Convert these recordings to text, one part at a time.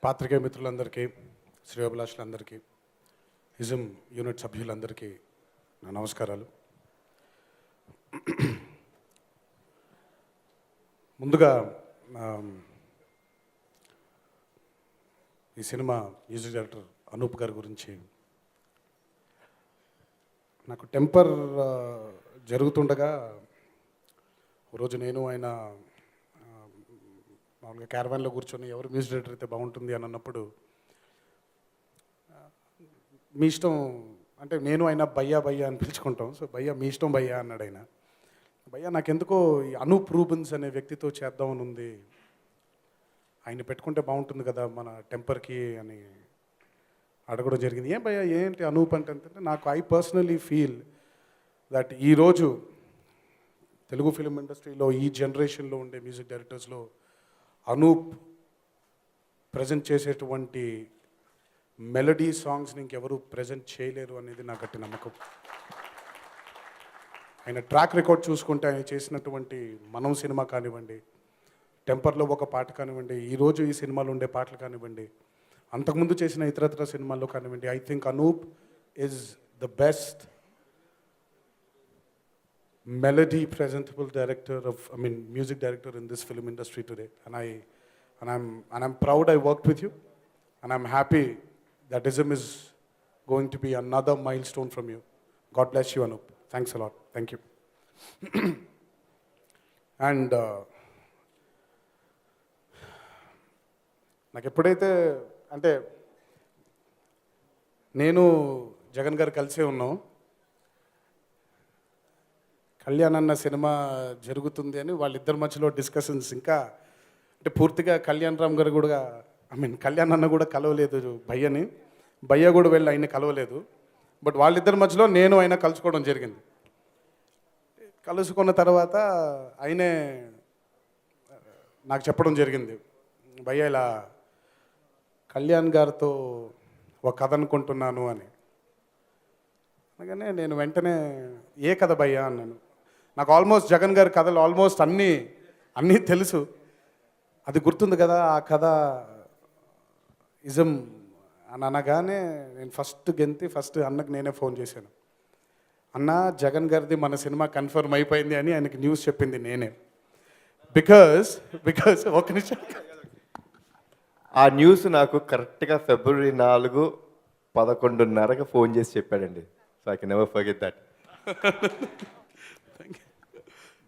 పాత్రికేయ మిత్రులందరికీ, శ్రేయోభిలాషులందరికీ, ism unit సభ్యులందరికీ నా నమస్కారాలు. ముందుగా ఈ సినిమా మ్యూజిక్ డైరెక్టర్ అనూప్ గారి గురించి నాకు టెంపర్ జరుగుతుండగా రోజు నేను ఆయన మామూలుగా క్యారవాన్లో కూర్చొని ఎవరు మ్యూజిక్ డైరెక్టర్ అయితే బాగుంటుంది అని అన్నప్పుడు మీ ఇష్టం అంటే నేను ఆయన భయ్యా భయ్యా అని పిలుచుకుంటాం. సో భయ్యా మీ ఇష్టం భయ్యా అన్నాడు ఆయన. భయ్యా నాకెందుకో ఈ అనూప్ రూబెన్స్ అనే వ్యక్తితో చేద్దామని ఉంది, ఆయన పెట్టుకుంటే బాగుంటుంది కదా మన టెంపర్కి అని అడగడం జరిగింది. ఏం భయ్యా ఏంటి అనూప్ అంటే నాకు ఐ పర్సనలీ ఫీల్ దట్ ఈరోజు తెలుగు ఫిలిం ఇండస్ట్రీలో ఈ జనరేషన్లో ఉండే మ్యూజిక్ డైరెక్టర్స్లో అనూప్ ప్రజెంట్ చేసేటువంటి మెలడీ సాంగ్స్ని ఇంకెవరు ప్రజెంట్ చేయలేరు అనేది నా గట్టి నమ్మకం. ఆయన ట్రాక్ రికార్డ్ చూసుకుంటే ఆయన చేసినటువంటి మనం సినిమా కానివ్వండి, టెంపర్లో ఒక పాట కానివ్వండి, ఈరోజు ఈ సినిమాలో ఉండే పాటలు కానివ్వండి, అంతకుముందు చేసిన ఇతరత్ర సినిమాల్లో కానివ్వండి, I think Anoop is the best melody presentable director music director in this film industry today, and I'm proud I worked with you, and I'm happy that ISM is going to be another milestone from you. God bless you, Anup. Thanks a lot. Thank you. And నాకు ఎప్పుడైతే అంటే నేను జగన్ గారు కలిసే ఉన్నాం, కళ్యాణ్ అన్న cinema జరుగుతుంది అని వాళ్ళిద్దరి మధ్యలో డిస్కషన్స్ ఇంకా అంటే పూర్తిగా కళ్యాణ్ రామ్ గారు కూడా కళ్యాణ్ అన్న కూడా కలవలేదు భయ్యని, భయ్య కూడా వెళ్ళి ఆయన కలవలేదు. బట్ వాళ్ళిద్దరి మధ్యలో నేను ఆయన కలుసుకోవడం జరిగింది. కలుసుకున్న తర్వాత ఆయనే నాకు చెప్పడం జరిగింది, భయ్య ఇలా కళ్యాణ్ గారితో ఒక కథ అనుకుంటున్నాను అని. అనగానే నేను వెంటనే ఏ కథ భయ్యా అన్నాను. నాకు ఆల్మోస్ట్ జగన్ గారి కథలు ఆల్మోస్ట్ అన్నీ తెలుసు. అది గుర్తుంది కదా ఆ కథ ఇజం అని అనగానే నేను ఫస్ట్ అన్నకు నేనే ఫోన్ చేశాను. అన్న జగన్ గారిది మన సినిమా కన్ఫర్మ్ అయిపోయింది అని ఆయనకి న్యూస్ చెప్పింది నేనే. బికాజ్ ఒక నిమిషం, ఆ న్యూస్ నాకు కరెక్ట్గా February 4, 11:30కి ఫోన్ చేసి చెప్పాడండి. So I can never forget that.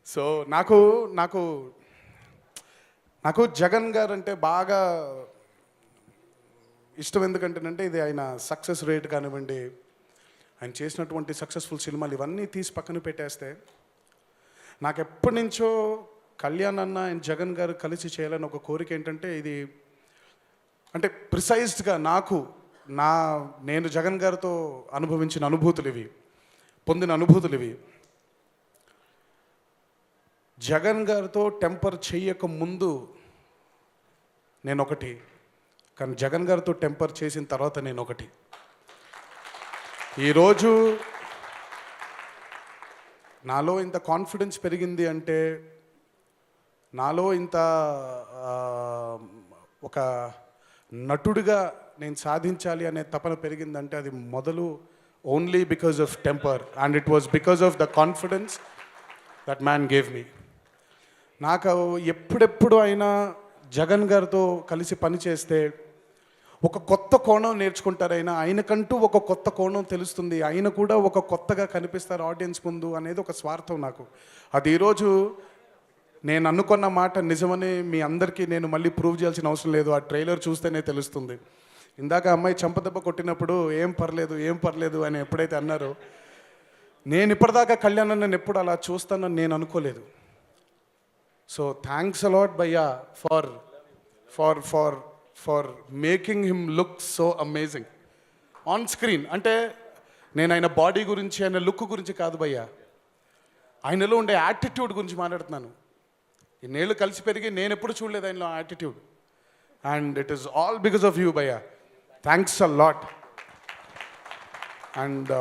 So నాకు జగన్ గారు అంటే బాగా ఇష్టం. ఎందుకంటేనంటే ఇది ఆయన సక్సెస్ రేట్ కానివ్వండి, ఆయన చేసినటువంటి సక్సెస్ఫుల్ సినిమాలు ఇవన్నీ తీసి పక్కన పెట్టేస్తే నాకు ఎప్పటి నుంచో కళ్యాణ్ అన్న అండ్ జగన్ గారు కలిసి చేయాలని ఒక కోరిక. ఏంటంటే ఇది అంటే ప్రిసైజ్డ్గా నేను జగన్ గారితో అనుభవించిన అనుభూతులు ఇవి, పొందిన అనుభూతులు ఇవి. జగన్ గారితో టెంపర్ చెయ్యక ముందు నేను ఒకటి, కానీ జగన్ గారితో టెంపర్ చేసిన తర్వాత నేను ఒకటి. ఈరోజు నాలో ఇంత కాన్ఫిడెన్స్ పెరిగింది అంటే, నాలో ఇంత ఒక నటుడిగా నేను సాధించాలి అనే తపన పెరిగిందంటే అది మొదలు only because of temper, and it was because of the confidence that man gave me. నాకు ఎప్పుడెప్పుడు అయినా జగన్ గారితో కలిసి పనిచేస్తే ఒక కొత్త కోణం నేర్చుకుంటారైనా, ఆయనకంటూ ఒక కొత్త కోణం తెలుస్తుంది, ఆయన కూడా ఒక కొత్తగా కనిపిస్తారు ఆడియన్స్ ముందు అనేది ఒక స్వార్థం నాకు. అది ఈరోజు నేను అనుకున్న మాట నిజమని మీ అందరికీ నేను మళ్ళీ ప్రూవ్ చేయాల్సిన అవసరం లేదు, ఆ ట్రైలర్ చూస్తేనే తెలుస్తుంది. ఇందాక అమ్మాయి చంపదెబ్బ కొట్టినప్పుడు ఏం పర్లేదు అని ఎప్పుడైతే అన్నారో, నేను ఇప్పటిదాకా కళ్యాణ్ నన్ను ఎప్పుడు అలా చూస్తానని నేను అనుకోలేదు. సో థ్యాంక్స్ అలాట్ భయ్యా for making him look so amazing on screen. అంటే నేను ఆయన బాడీ గురించి, ఆయన లుక్ గురించి కాదు భయ్యా, ఆయనలో ఉండే యాటిట్యూడ్ గురించి మాట్లాడుతున్నాను. ఇన్నేళ్ళు కలిసి పెరిగి నేను ఎప్పుడు చూడలేదు ఆయనలో attitude, and it is all because of you భయ్యా. Thanks a lot. అండ్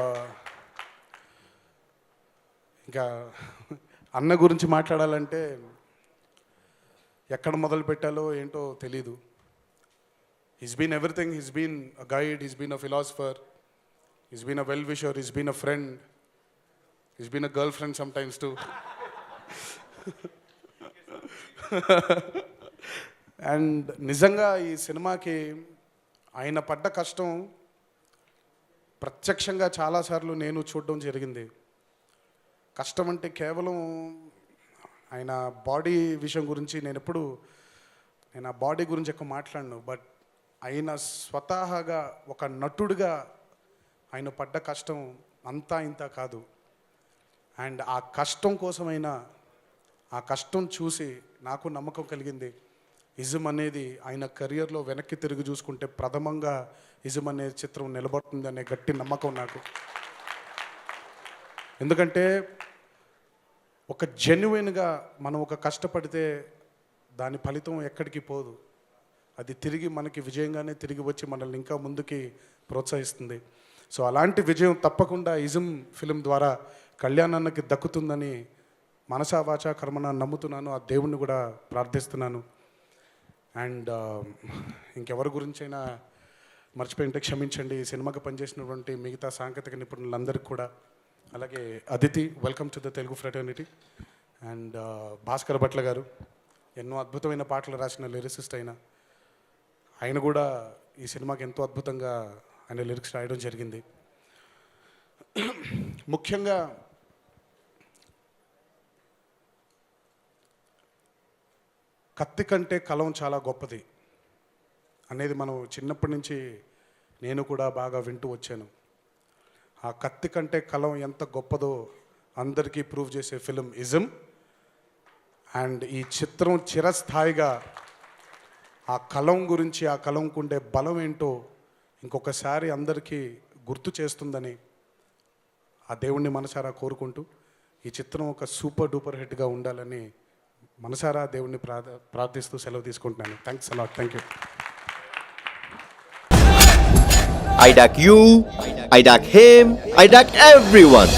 ఇంకా అన్న గురించి మాట్లాడాలంటే ఎక్కడ మొదలు పెట్టాలో ఏంటో తెలీదు. He's been everything. He's been a guide, he's been a philosopher, he's been a well-wisher, he's been a friend, he's been a girlfriend sometimes too. And నిజంగా ఈ సినిమాకి ఆయన పడ్డ కష్టం ప్రత్యక్షంగా చాలాసార్లు నేను చూడడం జరిగింది. కష్టం అంటే కేవలం ఆయన బాడీ విషయం గురించి నేను ఆ బాడీ గురించి ఎక్కువ మాట్లాడను. బట్ ఆయన స్వతహాగా ఒక నటుడిగా ఆయన పడ్డ కష్టం అంతా ఇంత కాదు. అండ్ ఆ కష్టం కోసమైనా ఆ కష్టం చూసి నాకు నమ్మకం కలిగింది. ఇజం అనేది ఆయన కెరియర్లో వెనక్కి తిరిగి చూసుకుంటే ప్రథమంగా ఇజం అనే చిత్రం నిలబడుతుంది అనే గట్టి నమ్మకం నాకు. ఎందుకంటే ఒక జెన్యున్గా మనం ఒక కష్టపడితే దాని ఫలితం ఎక్కడికి పోదు. అది తిరిగి మనకి విజయంగానే తిరిగి వచ్చి మనల్ని ఇంకా ముందుకి ప్రోత్సహిస్తుంది. సో అలాంటి విజయం తప్పకుండా ఇజం ఫిలిం ద్వారా కళ్యాణానికి దక్కుతుందని మనసా వాచా కర్మన నమ్ముతున్నాను. ఆ దేవుణ్ణి కూడా ప్రార్థిస్తున్నాను. అండ్ ఇంకెవరి గురించైనా మర్చిపోయింటే క్షమించండి. ఈ సినిమాకి పనిచేసినటువంటి మిగతా సాంకేతిక నిపుణులందరికీ కూడా, అలాగే Aditi, welcome to the Telugu fraternity. And Bhaskar Bhatla గారు ఎన్నో అద్భుతమైన పాటలు రాసిన లిరిసిస్ట్ ఆయన కూడా ఈ సినిమాకి ఎంతో అద్భుతంగా ఆయన లిరిక్స్ రాయడం జరిగింది. ముఖ్యంగా కత్తి కంటే కలం చాలా గొప్పది అనేది మనం చిన్నప్పటి నుంచి నేను కూడా బాగా వింటూ వచ్చాను. ఆ కత్తి కంటే కలం ఎంత గొప్పదో అందరికీ ప్రూవ్ చేసే ఫిలిం ఇజం. అండ్ ఈ చిత్రం చిరస్థాయిగా ఆ కలం గురించి, ఆ కలంకు ఉండే బలం ఏంటో ఇంకొకసారి అందరికీ గుర్తు చేస్తుందని ఆ దేవుణ్ణి మనసారా కోరుకుంటూ ఈ చిత్రం ఒక సూపర్ డూపర్ హిట్గా ఉండాలని మనసారా దేవుణ్ణి ప్రార్థిస్తూ సెలవు తీసుకుంటున్నాను. Thanks a lot. Thank you. I duck you, I duck him, I duck everyone.